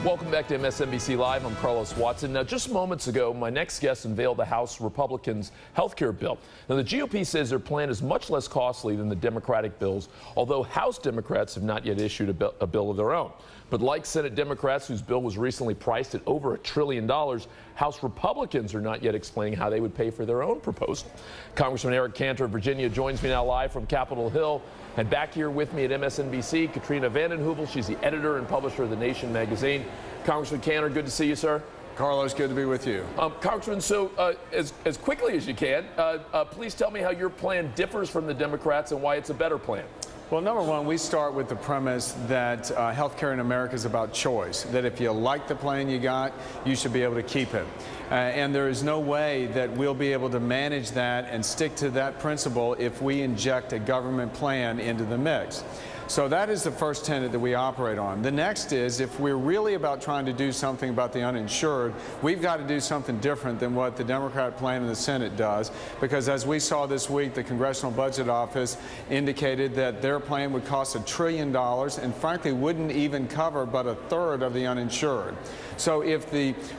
Welcome back to MSNBC Live. I'm Carlos Watson. Now, just moments ago, my next guest unveiled the House Republicans' health care bill. Now, the GOP says their plan is much less costly than the Democratic bills, although House Democrats have not yet issued a bill of their own. But like Senate Democrats, whose bill was recently priced at over $1 trillion, House Republicans are not yet explaining how they would pay for their own proposal. Congressman Eric Cantor of Virginia joins me now live from Capitol Hill. And back here with me at MSNBC, Katrina vanden Heuvel. She's the editor and publisher of The Nation magazine. Congressman Cantor, good to see you, sir. Carlos, good to be with you. Congressman, so as quickly as you can, please tell me how your plan differs from the Democrats and why it's a better plan. Well, number one, we start with the premise that healthcare in America is about choice, that if you like the plan you got, you should be able to keep it. And there is no way that we'll be able to manage that and stick to that principle if we inject a government plan into the mix. So that is the first tenet that we operate on. The next is, if we're really about trying to do something about the uninsured, we've got to do something different than what the Democrat plan in the Senate does, because as we saw this week, the Congressional Budget Office indicated that their plan would cost $1 trillion and frankly wouldn't even cover but a third of the uninsured. So if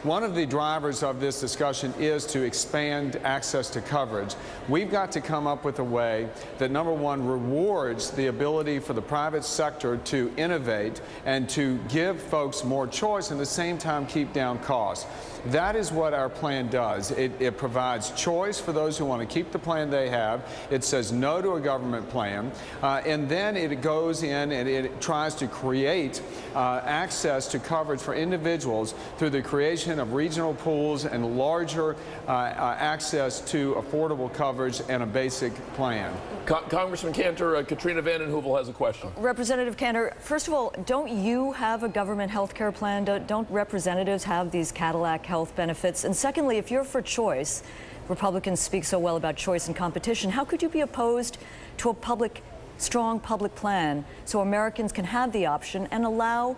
one of the drivers of this discussion is to expand access to coverage, we've got to come up with a way that, number one, rewards the ability for the private sector to innovate and to give folks more choice and at the same time keep down costs. That is what our plan does. It provides choice for those who want to keep the plan they have. It says no to a government plan. And then it goes in and it tries to create access to coverage for individuals through the creation of regional pools and larger access to affordable coverage and a basic plan. Congressman Cantor, Katrina vanden Heuvel has a question. Representative Cantor, first of all, don't you have a government health care plan? Don't representatives have these Cadillac health benefits? And secondly, if you're for choice, Republicans speak so well about choice and competition, how could you be opposed to a strong public plan so Americans can have the option and allow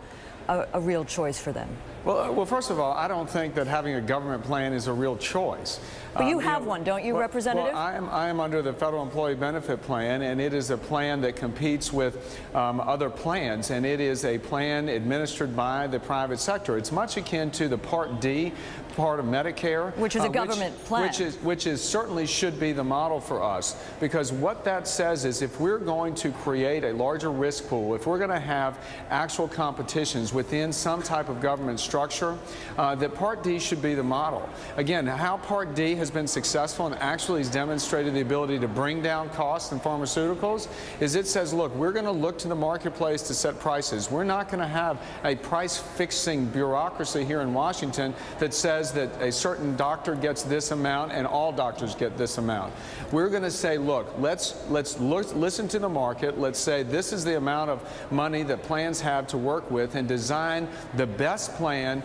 a real choice for them? Well, first of all, I don't think that having a government plan is a real choice. But you have one, don't you, Representative? Well, I am under the Federal Employee Benefit Plan, and it is a plan that competes with other plans, and it is a plan administered by the private sector. It's much akin to the Part D part of Medicare, which is a government plan, which is certainly should be the model for us, because what that says is if we're going to create a larger risk pool, if we're going to have actual competitions within some type of government structure, that Part D should be the model. Again, how Part D has been successful and actually has demonstrated the ability to bring down costs in pharmaceuticals is it says, look, we're going to look to the marketplace to set prices. We're not going to have a price-fixing bureaucracy here in Washington that says that a certain doctor gets this amount and all doctors get this amount. We're going to say, look, let's listen to the market. Let's say this is the amount of money that plans have to work with and design the best plan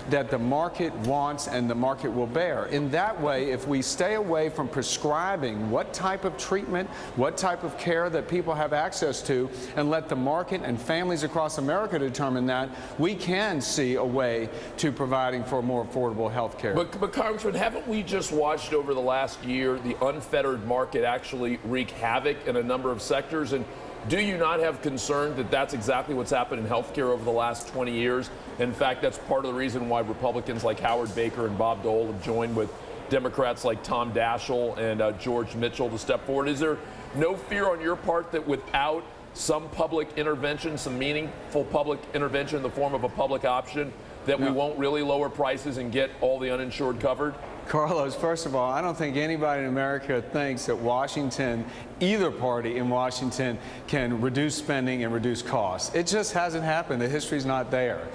that the market wants and the market will bear. In that way, if we stay away from prescribing what type of treatment, what type of care that people have access to, and let the market and families across America determine that, we can see a way to providing for more affordable health care. But Congressman, haven't we just watched over the last year the unfettered market actually wreak havoc in a number of sectors? And do you not have concern that that's exactly what's happened in healthcare over the last 20 years? In fact, that's part of the reason why Republicans like Howard Baker and Bob Dole have joined with Democrats like Tom Daschle and George Mitchell to step forward. Is there no fear on your part that without some public intervention, some meaningful public intervention in the form of a public option, that we won't really lower prices and get all the uninsured covered? Carlos, first of all, I don't think anybody in America thinks that Washington, either party in Washington, can reduce spending and reduce costs. It just hasn't happened. The history's not there.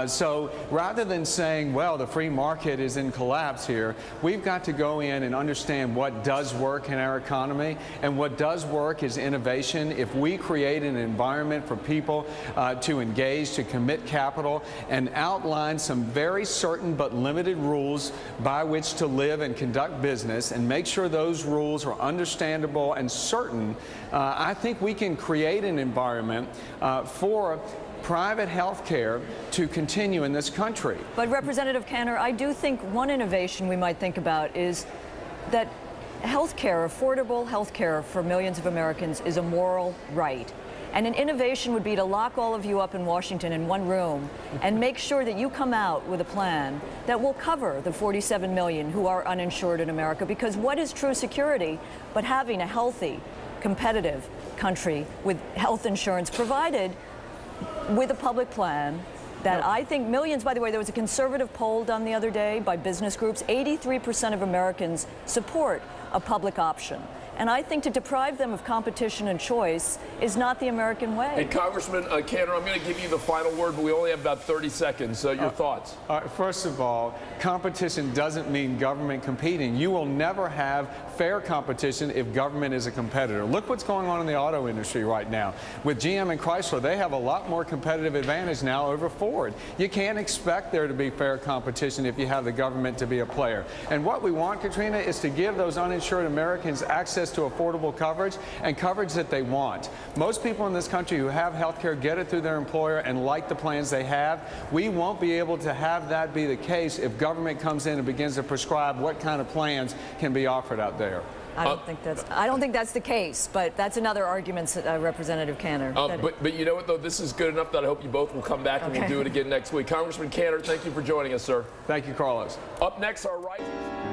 So rather than saying, well, the free market is in collapse here, we've got to go in and understand what does work in our economy. And what does work is innovation. If we create an environment for people to engage, to commit capital, and outline some very certain but limited rules by which to live and conduct business, and make sure those rules are understandable and certain, I think we can create an environment for private health care to continue in this country. But Representative Cantor, I do think one innovation we might think about is that health care, affordable health care for millions of Americans, is a moral right. And an innovation would be to lock all of you up in Washington in one room and make sure that you come out with a plan that will cover the 47 million who are uninsured in America. Because what is true security but having a healthy, competitive country with health insurance provided with a public plan that I think millions, by the way, there was a conservative poll done the other day by business groups. 83% of Americans support a public option. And I think to deprive them of competition and choice is not the American way. Hey, Congressman Cantor, I'm going to give you the final word, but we only have about 30 seconds. Your thoughts? First of all, competition doesn't mean government competing. You will never have fair competition if government is a competitor. Look what's going on in the auto industry right now. With GM and Chrysler, they have a lot more competitive advantage now over Ford. You can't expect there to be fair competition if you have the government to be a player. And what we want, Katrina, is to give those uninsured Americans access to affordable coverage and coverage that they want. Most people in this country who have health care get it through their employer and like the plans they have. We won't be able to have that be the case if government comes in and begins to prescribe what kind of plans can be offered out there. I don't think that's the case, but that's another argument, Representative Cantor. But you know what, though? This is good enough that I hope you both will come back and we'll do it again next week. Congressman Cantor, thank you for joining us, sir. Thank you, Carlos. Up next, our rising...